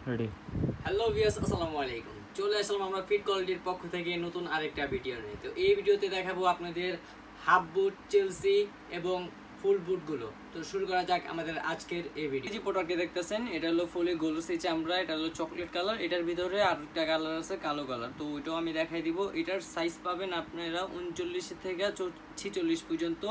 Ready. Hello viewers, আসসালামু আলাইকুম। চলে আসলাম আমরা ফিট কোয়ালিটির পক্ষ থেকে নতুন আরেকটা ভিডিও নিয়ে। তো এই ভিডিওতে দেখাবো আপনাদের হাফ বুট, চেলসি এবং ফুল বুটগুলো। তো শুরু করা যাক আমাদের আজকের এই ভিডিও। যে প্রোডাক্টটি দেখতেছেন এটা হলো ফুলি গোলুসি চামড়া, এটা হলো চকলেট কালার, এটার ভিতরে আরেকটা কালার আছে কালো কালার। তো ওইটাও আমি দেখাই দিব। এটার সাইজ পাবেন আপনারা 39 থেকে 46 পর্যন্ত।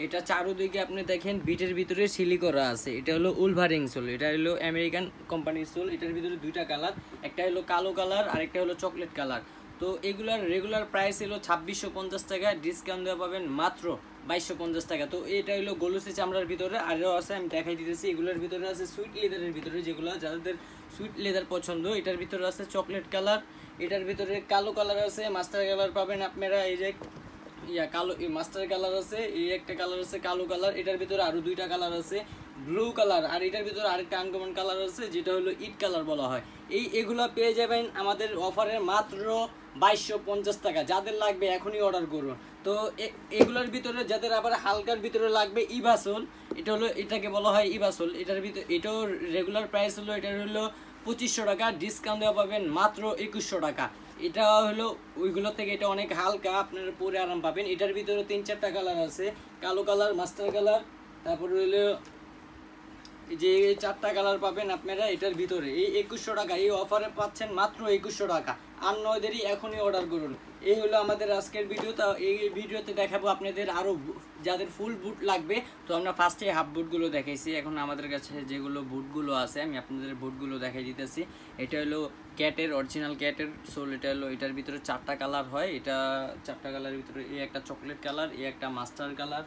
এটা চারোদিকে আপনি দেখেন বিটের ভিতরে সিলি করা আছে। এটা হলো উলভারিং সোল, এটা হলো আমেরিকান কোম্পানির সোল। এটার ভিতরে দুইটা কালার, একটা হলো কালো কালার আর একটা হলো চকলেট কালার। তো এগুলার রেগুলার প্রাইস হলো 2650 টাকা, ডিসকাউন্ট দেওয়া পাবেন মাত্র 2250 টাকা। তো এটা হলো গোলুসি চামড়ার ভিতরে আরও আছে, আমি দেখাই দিতেছি। এগুলোর ভিতরে আছে সুইট লেদারের ভিতরে, যেগুলো যাদের সুইট লেদার পছন্দ। এটার ভিতরে আছে চকলেট কালার, এটার ভিতরে কালো কালার আছে, মাস্টার কালার পাবেন আপনারা। এই যে কালো মাস্টার কালার আছে, এই একটা কালার আছে কালো কালার, এটার ভিতরে আরো দুইটা কালার আছে ব্লু কালার, আর এটার ভিতরে আরেকটা আনকমন কালার আছে যেটা হলো ইট কালার বলা হয়। এগুলো পেয়ে যাবেন আমাদের অফারে মাত্র 2250 টাকা। যাদের লাগবে এখনই অর্ডার করুন। তো এগুলোর ভিতরে যাদের আবার হালকার ভিতরে লাগবে ইভাসোল, এটাকে বলা হয় ইভাসোল। এটার ভিতরে এটাও রেগুলার প্রাইস হলো এটার হলো 2500 টাকা, ডিসকাউন্ট দেওয়া পাবেন মাত্র 2100 টাকা। এটা হলো ওইগুলো থেকে এটা অনেক হালকা, আপনারা পরে আরাম পাবেন। এটার ভিতরে 3-4টা কালার আছে, কালো কালার, মাস্টার কালার, তারপরে হলো যে 4টা কালার পাবেন আপনারা এটার ভিতরে। এই 2100 টাকা, এই অফারে পাচ্ছেন মাত্র 2100 টাকা। আর নয় দেরি, এখনই অর্ডার করুন। এই হলো আমাদের আজকের ভিডিও। তা এই ভিডিওতে দেখাবো আপনাদের আরও যাদের ফুল বুট লাগবে। তো আমরা ফার্স্টে হাফ বুটগুলো দেখাইছি, এখন আমাদের কাছে যেগুলো বুটগুলো আছে আমি আপনাদের বুটগুলো দেখাই দিতেছি। এটা হলো ক্যাটের, অরিজিনাল ক্যাটের সোল। এটা হলো এটার ভিতরে 4টা কালার হয়। এটা 4টা কালারের ভিতরে এই একটা চকলেট কালার, এই একটা মাস্টার কালার,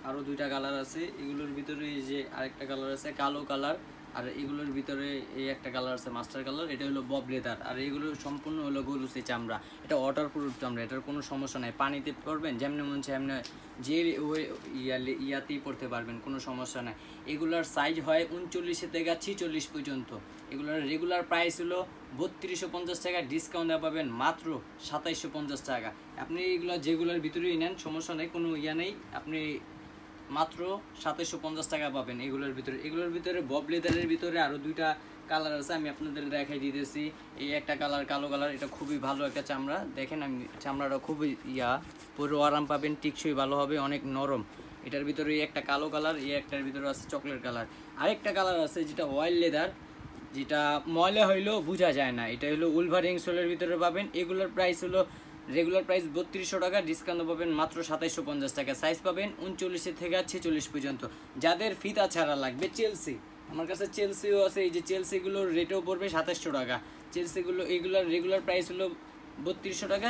আরও দুইটা কালার আছে। এগুলোর ভিতরে এই যে আরেকটা কালার আছে কালো কালার, আর এগুলোর ভিতরে এই একটা কালার আছে মাস্টার কালার। এটা হলো বব লেদার, আর এগুলো সম্পূর্ণ হলো গোলুসি চামড়া। এটা ওয়াটার প্রুফ চামড়া, এটার কোনো সমস্যা নাই। পানিতে পড়বেন যেমনি মন চায় এমনি যে ইয়াতেই পড়তে পারবেন, কোনো সমস্যা নাই। এগুলোর সাইজ হয় 39 থেকে 46 পর্যন্ত। এগুলোর রেগুলার প্রাইস হলো 3250 টাকা, ডিসকাউন্ট দেওয়া পাবেন মাত্র 2750 টাকা। আপনি এগুলো যেগুলোর ভিতরেই নেন সমস্যা নেই, কোনো ইয়া নেই, আপনি মাত্র 2750 টাকা পাবেন এগুলোর ভিতরে। এগুলোর ভিতরে বব লেদারের ভিতরে আরও দুইটা কালার আছে, আমি আপনাদের দেখাই দিতেছি। এই একটা কালার কালো কালার, এটা খুবই ভালো একটা চামড়া। দেখেন আমি চামড়াটা খুবই পুরো আরাম পাবেন, টিকসই ভালো হবে, অনেক নরম। এটার ভিতরে এই একটা কালো কালার, এই একটার ভিতরে আছে চকলেট কালার। আরেকটা কালার আছে যেটা অয়েল লেদার, যেটা ময়লা হইলেও বোঝা যায় না। এটা হলো উলভারিং সোলের ভিতরে পাবেন। এগুলোর প্রাইস হলো রেগুলার প্রাইস 3200 টাকা, ডিসকাউন্ট পাবেন মাত্র 2750 টাকা। সাইজ পাবেন 39 থেকে 46 পর্যন্ত। যাদের ফিতা ছাড়া লাগবে চেলসি, আমার কাছে চেলসিও আছে। এই যে চেলসিগুলোর রেটও পড়বে 2700 টাকা। চেলসিগুলো এগুলোর রেগুলার প্রাইস হলো 3200 টাকা,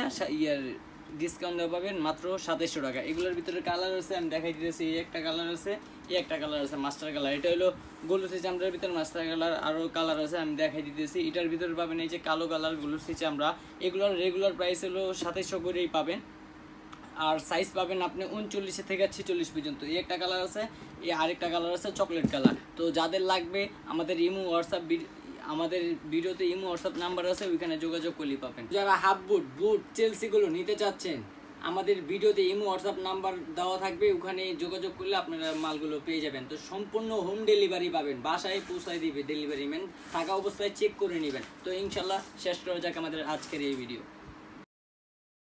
ডিসকাউন্ট দেওয়া পাবেন মাত্র 2700 টাকা। এগুলোর ভিতরে কালার আছে, আমি দেখাই দিতেছি। এই একটা কালার আছে, এই একটা কালার আছে মাস্টার কালার। এটা হলো গোলুসি চামড়ার ভিতরে মাস্টার কালার, আরও কালার আছে আমি দেখাই দিতেছি। এটার ভিতরে পাবেন এই যে কালো কালার গোলুসি চামড়া। এগুলোর রেগুলার প্রাইস হলো 2700 করেই পাবেন, আর সাইজ পাবেন আপনি 39 থেকে 46 পর্যন্ত। এই একটা কালার আছে, এই আরেকটা কালার আছে চকলেট কালার। তো যাদের লাগবে আমাদের ইমো হোয়াটসঅ্যাপ, আমাদের ভিডিওতে ইমো হোয়াটসঅ্যাপ নাম্বার আছে, ওইখানে যোগাযোগ করলেই পাবেন। যারা হাফ বুট চেলসিগুলো নিতে চাচ্ছেন, আমাদের ভিডিওতে ইমো হোয়াটসঅ্যাপ নাম্বার দেওয়া থাকবে, ওখানে যোগাযোগ করলে আপনারা মালগুলো পেয়ে যাবেন। তো সম্পূর্ণ হোম ডেলিভারি পাবেন, বাসায় পৌঁছায় দিবে ডেলিভারি ম্যান, থাকা অবস্থায় চেক করে নেবেন। তো ইনশাল্লাহ শেষ করা যাক আমাদের আজকের এই ভিডিও।